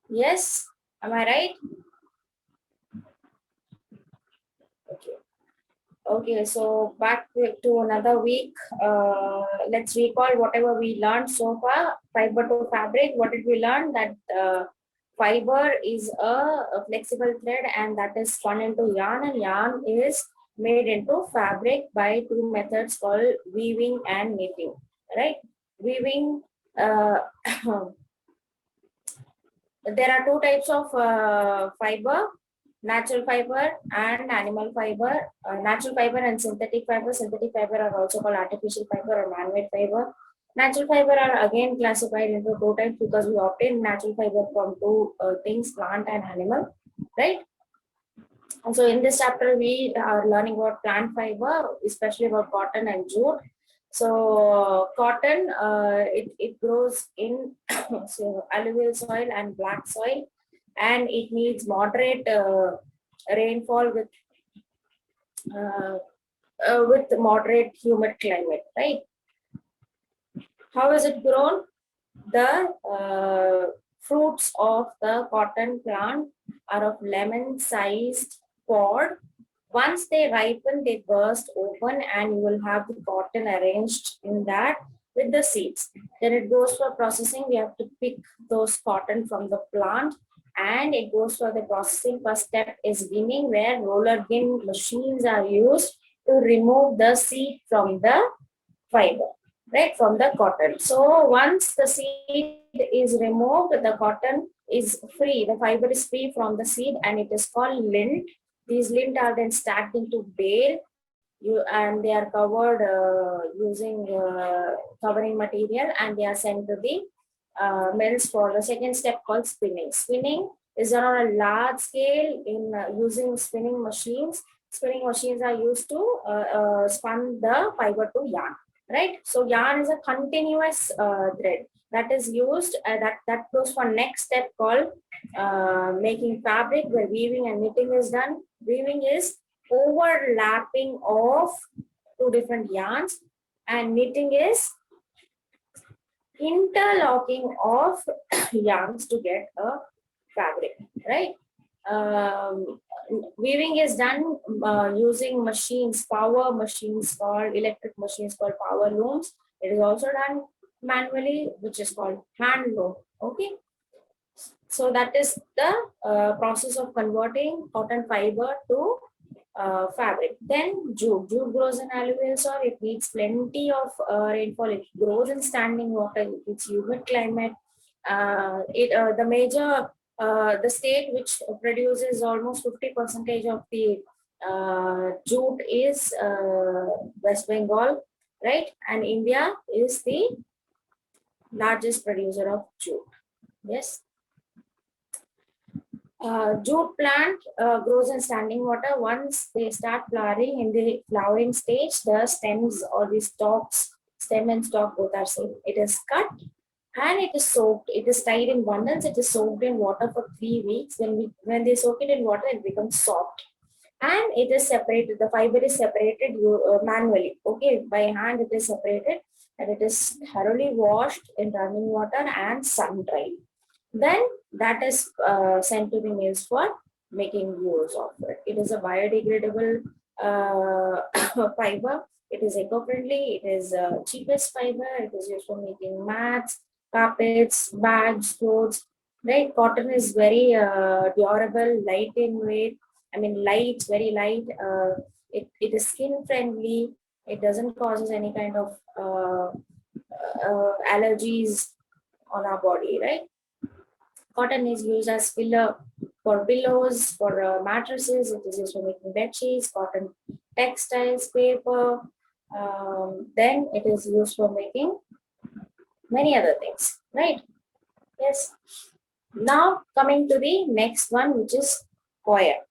Yes, am I right? Okay. Okay, so back to another week. Let's recall whatever we learned so far. Fiber to fabric. What did we learn? That fiber is a flexible thread, and that is spun into yarn, and yarn is made into fabric by two methods called weaving and knitting. Right? Weaving. Uh, there are two types of fiber, natural fiber and animal fiber. Natural fiber and synthetic fiber. Synthetic fiber are also called artificial fiber or man-made fiber. Natural fiber are again classified into two types because we obtain natural fiber from two things, plant and animal, right? And so in this chapter, we are learning about plant fiber, especially about cotton and jute. So cotton, it grows in so alluvial soil and black soil, and it needs moderate rainfall uh, with moderate humid climate, right? How is it grown? The fruits of the cotton plant are of lemon-sized pod. Once they ripen, they burst open, and you will have the cotton arranged in that with the seeds. Then it goes for processing. We have to pick those cotton from the plant, and it goes for the processing. First step is ginning, where roller gin machines are used to remove the seed from the fiber, right, from the cotton. So once the seed is removed, the cotton is free, the fiber is free from the seed, and it is called lint. These lint are then stacked into bale, and they are covered using covering material, and they are sent to the mills for the second step called spinning. Spinning is done on a large scale in using spinning machines. Spinning machines are used to spun the fiber to yarn, right? So yarn is a continuous thread that is used, that goes for next step called making fabric, where weaving and knitting is done. Weaving is overlapping of two different yarns, and knitting is interlocking of yarns to get a fabric, right? um, Weaving is done using machines, power machines called electric machines called power looms. It is also done manually, which is called hand loom. Okay, so that is the process of converting cotton fiber to fabric. Then jute. Jute grows in alluvial soil. It needs plenty of rainfall. It grows in standing water. It needs humid climate. The major the state which produces almost 50 percentage of the jute is West Bengal, right? And India is the largest producer of jute. Yes. Jute plant grows in standing water. Once they start flowering, in the flowering stage, the stems or the stalks, stem and stalk both are same. It is cut and it is soaked. It is tied in bundles. It is soaked in water for 3 weeks. When they soak it in water, it becomes soft, and it is separated. The fiber is separated manually. Okay, by hand it is separated, and it is thoroughly washed in running water and sun dried. Then that is sent to the mills for making use of it. It is a biodegradable fiber. It is eco-friendly. It is cheapest fiber. It is used for making mats, carpets, bags, clothes. Right? Cotton is very durable, light in weight. I mean, light, very light. It is skin friendly. It doesn't causes any kind of allergies on our body, right? Cotton is used as filler for pillows, for mattresses. It is used for making bed sheets, cotton textiles, paper. Then it is used for making many other things, right? Yes. Now coming to the next one, which is coir.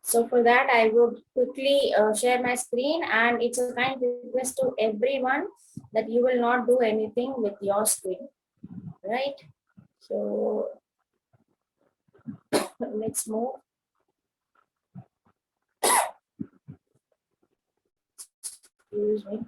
So for that, I would quickly share my screen, and it's a kind request to everyone that you will not do anything with your screen, right? So let's move. Excuse me.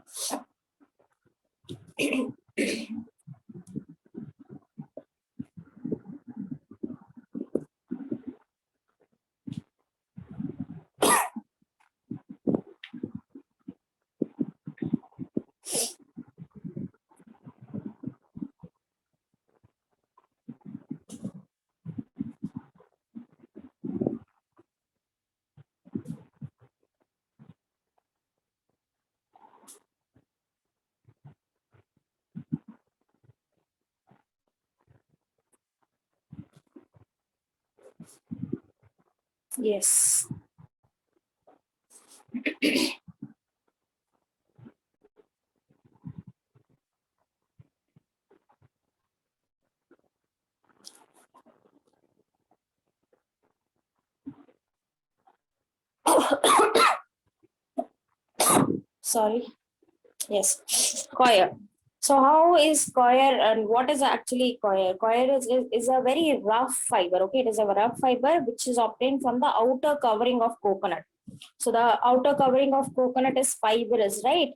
Yes. Sorry. Yes. Coir. So how is coir and what is actually coir? Coir is a very rough fiber. Okay, it is a rough fiber which is obtained from the outer covering of coconut. So the outer covering of coconut is fibrous, right?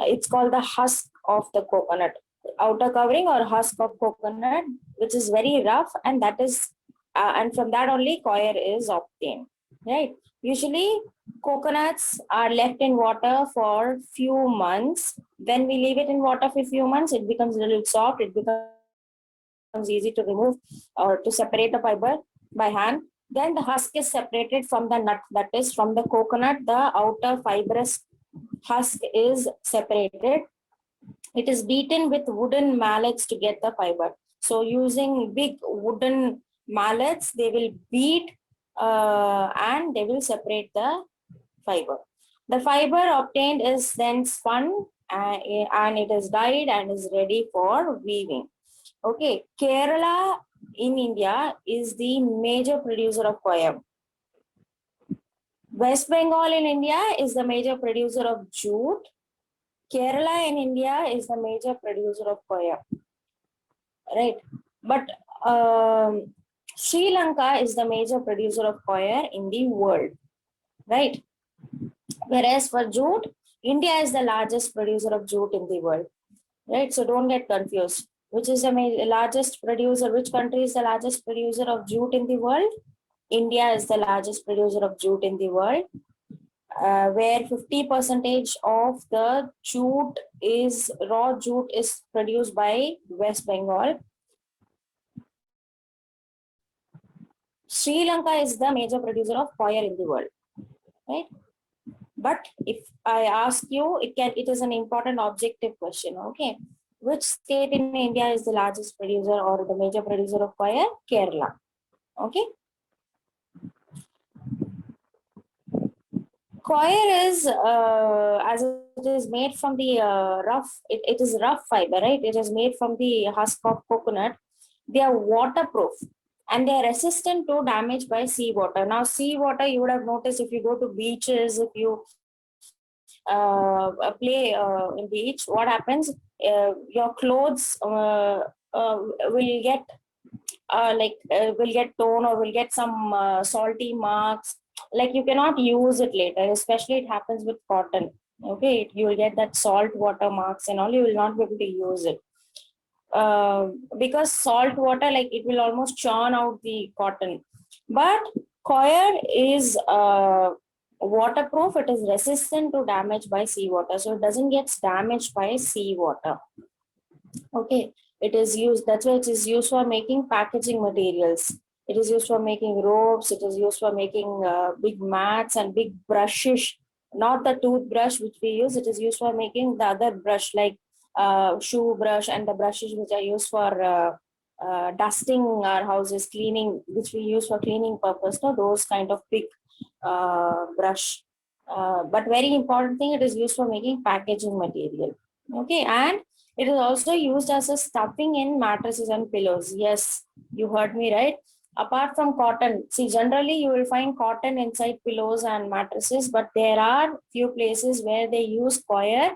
It's called the husk of the coconut. Outer covering or husk of coconut, which is very rough, and that is, and from that only coir is obtained, right? Usually, coconuts are left in water for few months. When we leave it in water for few months, it becomes a little soft. It becomes easy to remove or to separate the fiber by hand. Then the husk is separated from the nut, that is from the coconut. The outer fibrous husk is separated. It is beaten with wooden mallets to get the fiber. So using big wooden mallets, they will beat and they will separate the fiber. The fiber obtained is then spun and it is dyed and is ready for weaving. Okay, Kerala in India is the major producer of coir. West Bengal in India is the major producer of jute. Kerala in India is the major producer of coir, right? But Sri Lanka is the major producer of coir in the world, right? Whereas for jute, India is the largest producer of jute in the world, right? So don't get confused. Which is the largest producer? Which country is the largest producer of jute in the world? India is the largest producer of jute in the world, where 50 percentage of the jute is raw jute is produced by West Bengal. Sri Lanka is the major producer of coir in the world, right? But if I ask you, it is an important objective question. Okay, which state in India is the largest producer or the major producer of coir? Kerala. Okay, coir is as it is made from the rough. It is rough fiber, right? It is made from the husk of coconut. They are waterproof and they are resistant to damage by seawater. Now, seawater, you would have noticed if you go to beaches, if you play in beach, what happens? Your clothes will get will get torn or will get some salty marks. Like you cannot use it later. Especially it happens with cotton. Okay, you will get that salt water marks and all. You will not be able to use it because salt water, like it will almost churn out the cotton. But coir is waterproof. It is resistant to damage by seawater, so it doesn't get damaged by seawater. Okay, it is used. That's why it is used for making packaging materials. It is used for making ropes. It is used for making big mats and big brushes. Not the toothbrush which we use. It is used for making the other brush like shoe brush and the brushes which are used for dusting our houses, cleaning, which we use for cleaning purpose. No, those kind of big brush. But very important thing, it is used for making packaging material. Okay, and it is also used as a stuffing in mattresses and pillows. Yes, you heard me right. Apart from cotton, see, generally you will find cotton inside pillows and mattresses, but there are few places where they use coir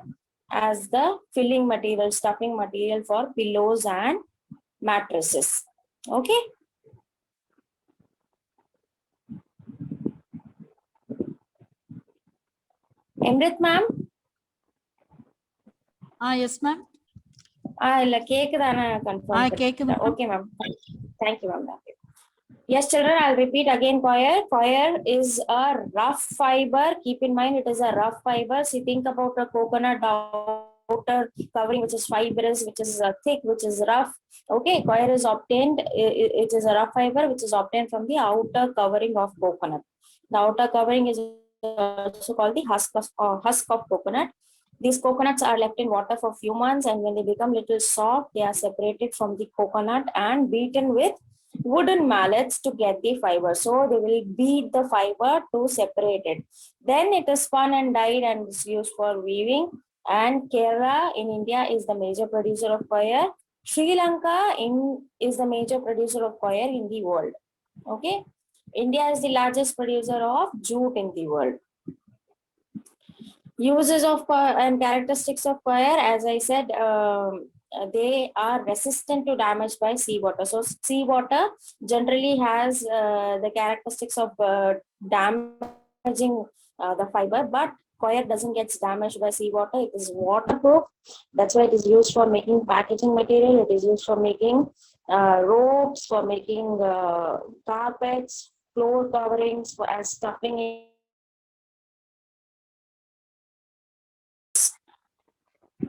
as the filling material, stuffing material for pillows and mattresses. Okay. Emrit ma'am? Yes, ma'am. இல்ல கேக்குதானு confirm கேக்குது ma'am. Okay ma'am. Thank you ma'am. Yes, children, I'll repeat again coir. Coir is a rough fiber. Keep in mind it is a rough fiber. See, think about a coconut outer covering, which is fibrous, which is thick, which is rough. Okay, coir is obtained. It is a rough fiber which is obtained from the outer covering of coconut. The outer covering is also called the husk of coconut. These coconuts are left in water for a few months, and when they become little soft, they are separated from the coconut and beaten with wooden mallets to get the fiber. So they will beat the fiber to separate it. Then it is spun and dyed and is used for weaving. And Kerala in India is the major producer of coir. Sri Lanka is the major producer of coir in the world. Okay. India is the largest producer of jute in the world. Uses of and characteristics of coir, as I said, they are resistant to damage by seawater. So seawater generally has the characteristics of damaging the fiber, but coir doesn't get damaged by seawater. It is waterproof. That's why it is used for making packaging material. It is used for making ropes, for making carpets, floor coverings, for as stuffing.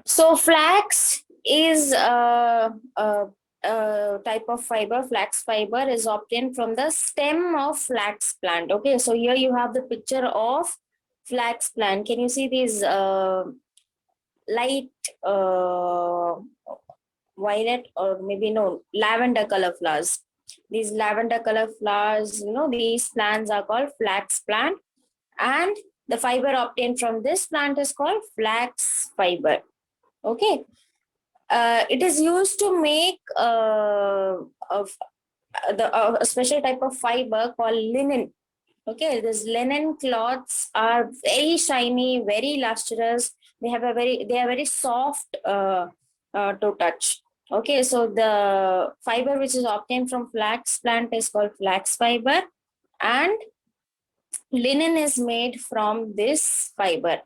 So flax is a type of fiber. Flax fiber is obtained from the stem of flax plant. Okay, so here you have the picture of flax plant. Can you see these light violet or maybe no lavender color flowers? These lavender color flowers, these plants are called flax plant, and the fiber obtained from this plant is called flax fiber. Okay. It is used to make a special type of fiber called linen. Okay, these linen cloths are very shiny, very lustrous. They are very soft to touch. Okay, so the fiber which is obtained from flax plant is called flax fiber, and linen is made from this fiber.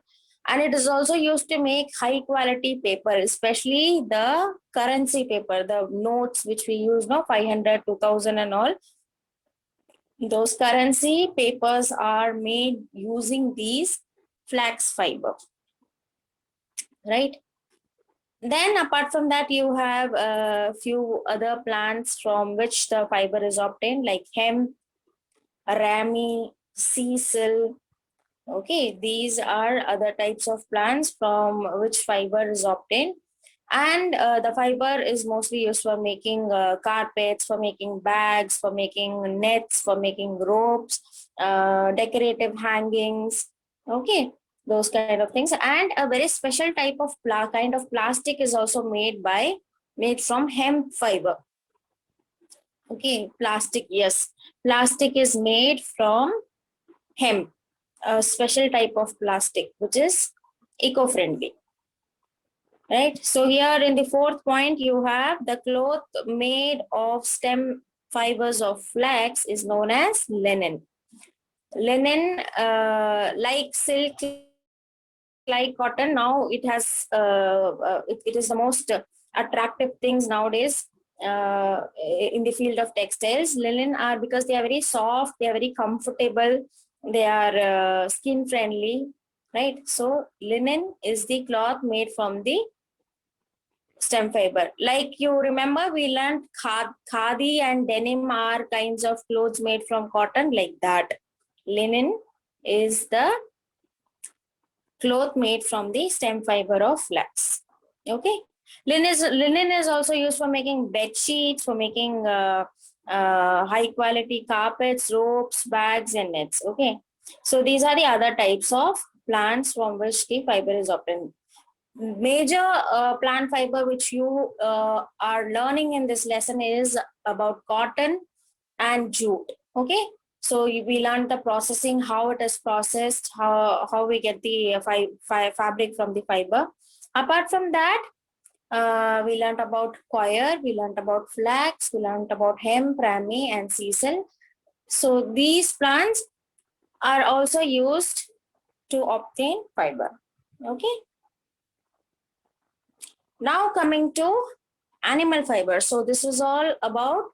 And it is also used to make high quality paper, especially the currency paper, the notes which we use now, 500, 2000 and all. Those currency papers are made using these flax fiber, right? Then apart from that, you have a few other plants from which the fiber is obtained, like hemp, rami, sisal. Okay, these are other types of plants from which fiber is obtained. And the fiber is mostly used for making carpets, for making bags, for making nets, for making ropes, decorative hangings. Okay, those kind of things. And a very special type of kind of plastic is also made from hemp fiber. Okay, plastic, yes. Plastic is made from hemp, a special type of plastic which is eco-friendly, right? So here in the fourth point, you have the cloth made of stem fibers of flax is known as linen. Linen, like silk, like cotton, now it has it is the most attractive things nowadays in the field of textiles. Linen are, because they are very soft, they are very comfortable, they are skin friendly, right? So linen is the cloth made from the stem fiber. Like you remember, we learned khadi and denim are kinds of clothes made from cotton, like that. Linen is the cloth made from the stem fiber of flax. Okay. Linen is also used for making bed sheets, for making high quality carpets, ropes, bags, and nets. Okay. So these are the other types of plants from which the fiber is obtained. Major plant fiber which you are learning in this lesson is about cotton and jute. Okay, so we learned the processing, how it is processed, how we get the fabric from the fiber. Apart from that, we learned about coir, we learned about flax, we learned about hemp, rami, and sisal. So these plants are also used to obtain fiber. Okay. Now coming to animal fiber. So this is all about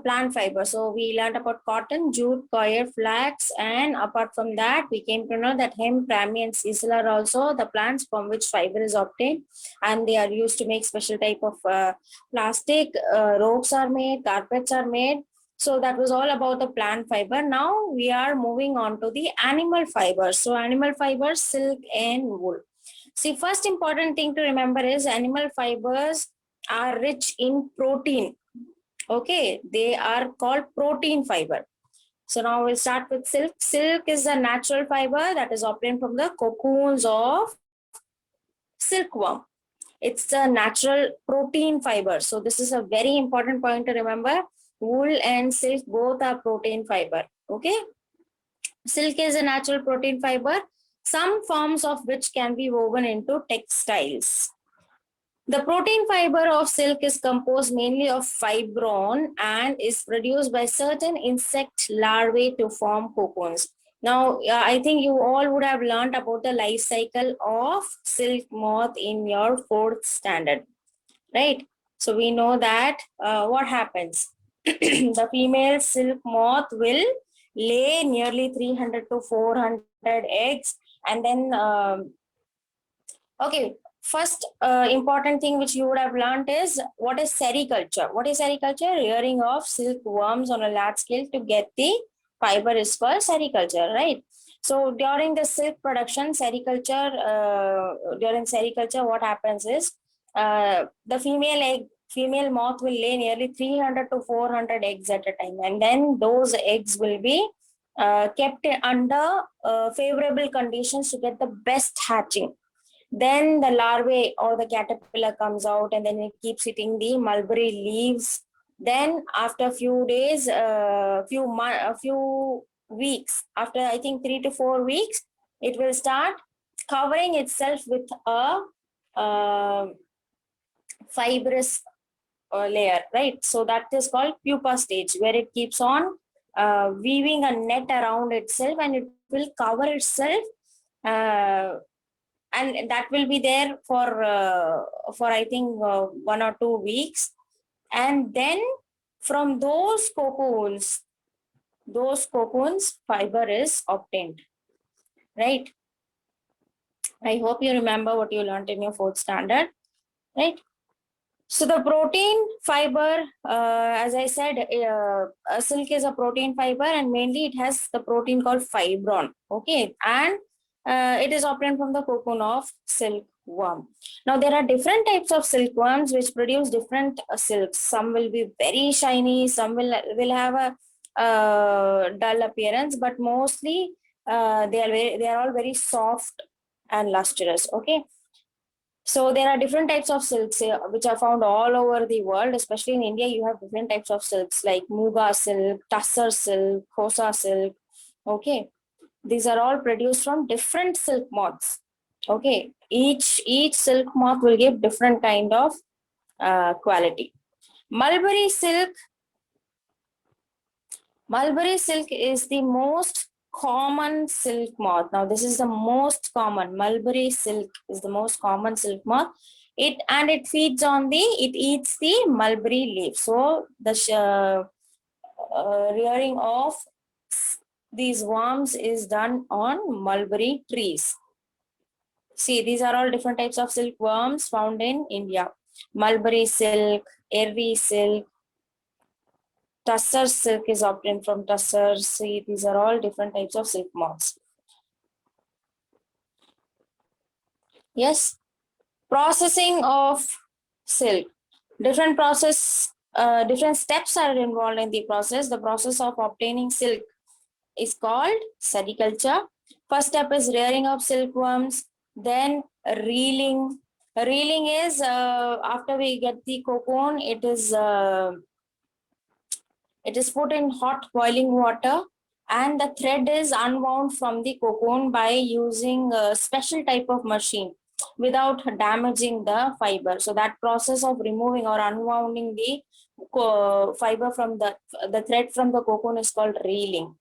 plant fiber. So we learned about cotton, jute, coir, flax, and apart from that, we came to know that hemp, rami, and sisal are also the plants from which fiber is obtained, and they are used to make special type of plastic. Ropes are made, carpets are made. So that was all about the plant fiber. Now we are moving on to the animal fibers. So animal fibers, silk and wool. See, first important thing to remember is animal fibers are rich in protein. Okay, they are called protein fiber. So now we'll start with silk. Silk is a natural fiber that is obtained from the cocoons of silkworm. It's a natural protein fiber. So this is a very important point to remember. Wool and silk both are protein fiber. Okay. Silk is a natural protein fiber, some forms of which can be woven into textiles. The protein fiber of silk is composed mainly of fibron and is produced by certain insect larvae to form cocoons. Now, I think you all would have learned about the life cycle of silk moth in your fourth standard, right? So we know that what happens. The female silk moth will lay nearly 300 to 400 eggs, and then okay, first important thing which you would have learned is what is sericulture. What is sericulture? Rearing of silkworms on a large scale to get the fiber is called sericulture, right? So during the silk production, during sericulture, what happens is the female moth will lay nearly 300 to 400 eggs at a time, and then those eggs will be kept under favorable conditions to get the best hatching. Then the larvae or the caterpillar comes out, and then it keeps eating the mulberry leaves. Then after a few days, a few weeks, after I think 3 to 4 weeks, it will start covering itself with a fibrous layer, right? So that is called pupa stage, where it keeps on weaving a net around itself, and it will cover itself. And that will be there for I think 1 or 2 weeks, and then from those cocoons fiber is obtained, right? I hope you remember what you learned in your fourth standard, right? So the protein fiber, as I said, silk is a protein fiber, and mainly it has the protein called fibron. Okay, and it is obtained from the cocoon of silkworm. Now there are different types of silkworms which produce different silks. Some will be very shiny, some will have a dull appearance, but mostly they are all very soft and lustrous. Okay. So there are different types of silks which are found all over the world, especially in India. You have different types of silks like Muga silk, Tussar silk, Khosa silk. Okay, these are all produced from different silk moths. Okay, each silk moth will give different kind of quality. Mulberry silk is the most common silk moth. Now this is the most common. Mulberry silk is the most common silk moth. It eats the mulberry leaf. So the rearing of these worms is done on mulberry trees. See, these are all different types of silkworms found in India. Mulberry silk, Eri silk, Tussar silk is obtained from Tussar. See, these are all different types of silk moths. Yes, processing of silk. Different steps are involved in the process. The process of obtaining silk is called sericulture. First step is rearing of silkworms, then reeling. Reeling is after we get the cocoon, it is put in hot boiling water, and the thread is unwound from the cocoon by using a special type of machine without damaging the fiber. So that process of removing or unwounding the fiber from the thread from the cocoon is called reeling.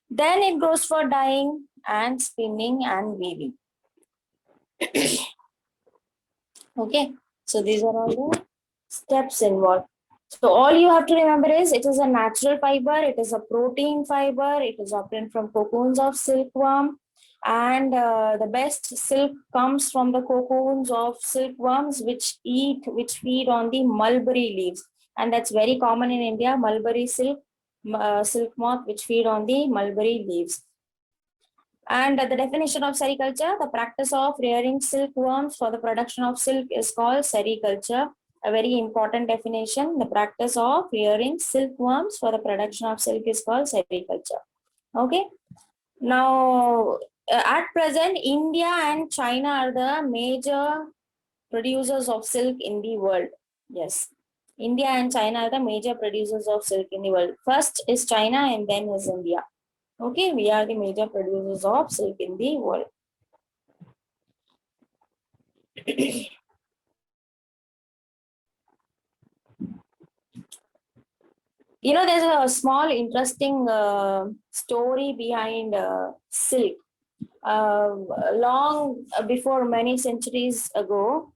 Then it goes for dyeing and spinning and weaving. Okay, so these are all the steps involved. So all you have to remember is it is a natural fiber, it is a protein fiber, it is obtained from cocoons of silkworm, and the best silk comes from the cocoons of silkworms which feed on the mulberry leaves, and that's very common in India. Mulberry silk moth which feed on the mulberry leaves. And the definition of sericulture, the practice of rearing silkworms for the production of silk is called sericulture. a very important definition. The practice of rearing silkworms for the production of silk is called sericulture. Okay. Now, at present, India and China are the major producers of silk in the world. Yes. India and China are the major producers of silk in the world. First is China and then is India. Okay, we are the major producers of silk in the world. There's a small interesting story behind silk. Long before, many centuries ago,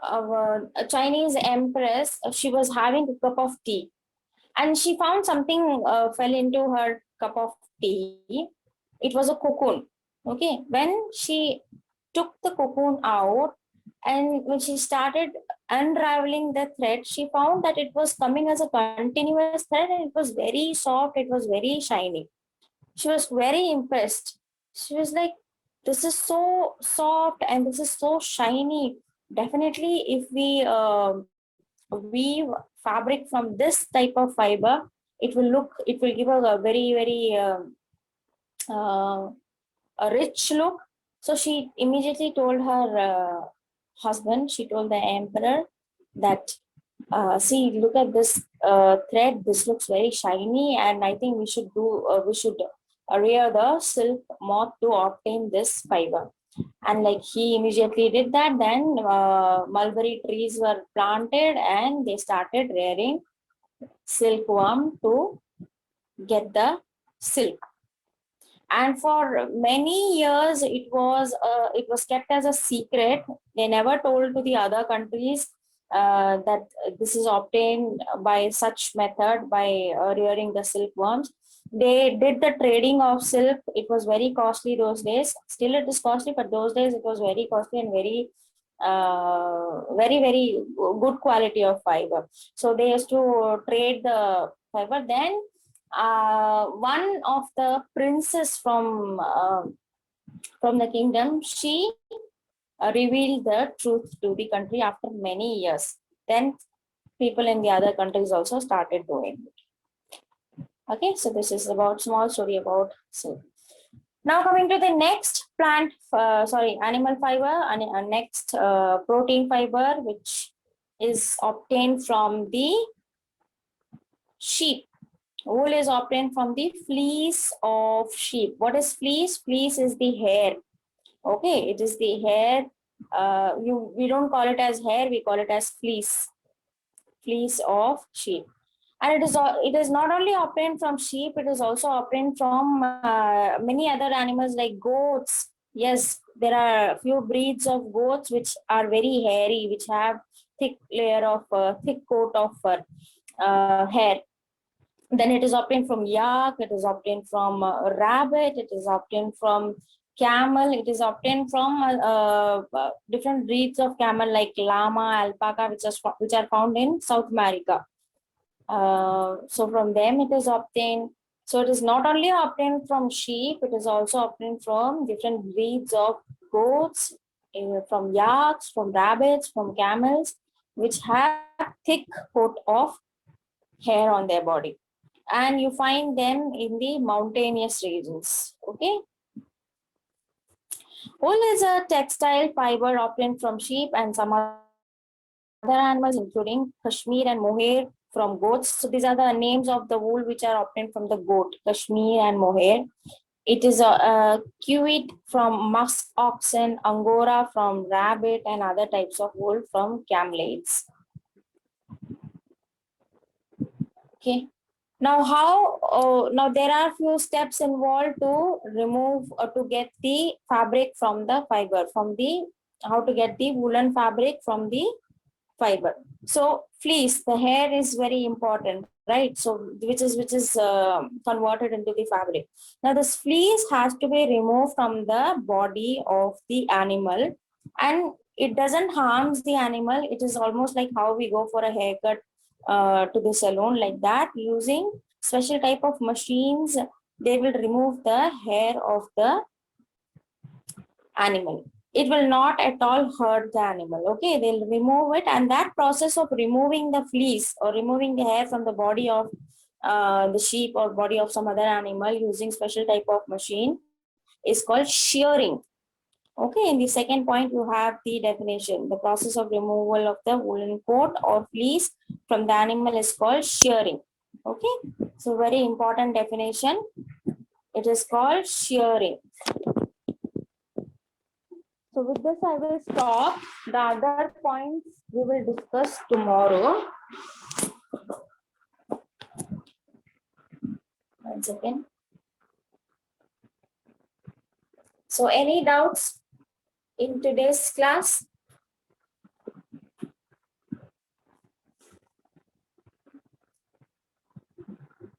a Chinese empress, she was having a cup of tea, and she found something fell into her cup of tea. It was a cocoon. Okay, when she took the cocoon out, and when she started unraveling the thread, she found that it was coming as a continuous thread, and it was very soft, it was very shiny. She was very impressed. She was like, this is so soft and this is so shiny. Definitely, if we weave fabric from this type of fiber, it will give a very, very uh, a rich look. So she immediately told her husband, she told the emperor that, see, look at this thread. This looks very shiny, and I think we should rear the silk moth to obtain this fiber. And like he immediately did that. Then mulberry trees were planted, and they started rearing silkworm to get the silk. And for many years it was kept as a secret. They never told to the other countries that this is obtained by such method, by rearing the silkworms. They did the trading of silk. It was very costly those days. Still it is costly, but those days it was very costly and very, very good quality of fiber. So they used to trade the fiber. Then one of the princes from the kingdom, she revealed the truth to the country after many years. Then people in the other countries also started doing it. Okay, so this is about small story about silk. Now coming to the next animal fiber, and next protein fiber, which is obtained from the sheep. Wool is obtained from the fleece of sheep. What is fleece? Fleece is the hair. Okay, it is the hair. We don't call it as hair, we call it as fleece. Fleece of sheep. And it is not only obtained from sheep, it is also obtained from many other animals like goats. Yes, there are a few breeds of goats which are very hairy, which have thick coat of hair. Then it is obtained from yak, it is obtained from rabbit, it is obtained from camel, it is obtained from different breeds of camel like llama, alpaca, which are found in South America. So from them it is obtained. So it is not only obtained from sheep, it is also obtained from different breeds of goats, from yaks, from rabbits, from camels, which have thick coat of hair on their body. And you find them in the mountainous regions. Okay. Wool is a textile fiber obtained from sheep and some other animals, including Kashmir and Mohair from goats. So these are the names of the wool which are obtained from the goat, Kashmir and Mohair. It is a Kuwait from musk oxen, Angora from rabbit, and other types of wool from camelids. Okay. Now, now there are few steps involved to remove or to get the fabric from the fiber, how to get the woolen fabric from the fiber. So fleece, the hair is very important, right? So which is converted into the fabric. Now this fleece has to be removed from the body of the animal, and it doesn't harms the animal. It is almost like how we go for a haircut to the salon, like that. Using special type of machines, they will remove the hair of the animal. it will not at all hurt the animal. Okay, they'll remove it, and that process of removing the fleece or removing the hair from the body of the sheep or body of some other animal using special type of machine is called shearing. Okay, in the second point, you have the definition. The process of removal of the woolen coat or fleece from the animal is called shearing. Okay, so very important definition. It is called shearing. So with this, I will stop. The other points we will discuss tomorrow. One second. So any doubts in today's class?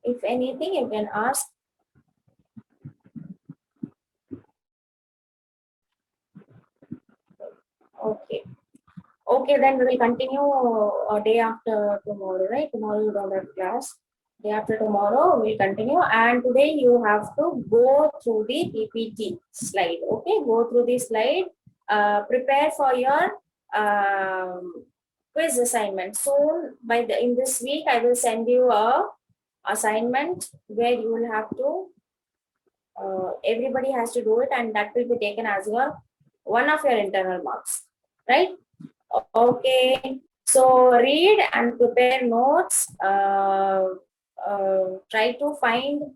If anything, you can ask. Okay. Okay, then we will continue a day after tomorrow, right? Tomorrow you don't have class. Day after tomorrow we'll continue, and today you have to go through the PPT slide. Okay, go through the slide. Prepare for your quiz assignment. Soon, in this week, I will send you a assignment where you will have to. Everybody has to do it, and that will be taken as one of your internal marks, right? Okay, so read and prepare notes. Try to find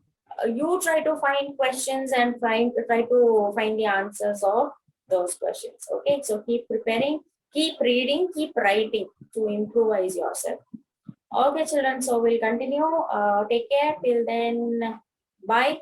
questions and try to find the answers of those questions. Okay, so keep preparing, keep reading, keep writing to improvise yourself. Okay, children. So we'll continue. Take care till then. Bye.